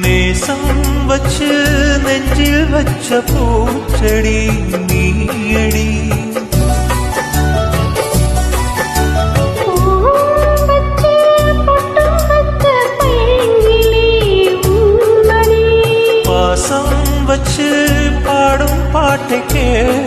நேசம் வச்சு நெஞ்சில் வச்ச பூச்செடி நீயடி. பாசம் வச்சு பாடும் பாட்டை கேளடி.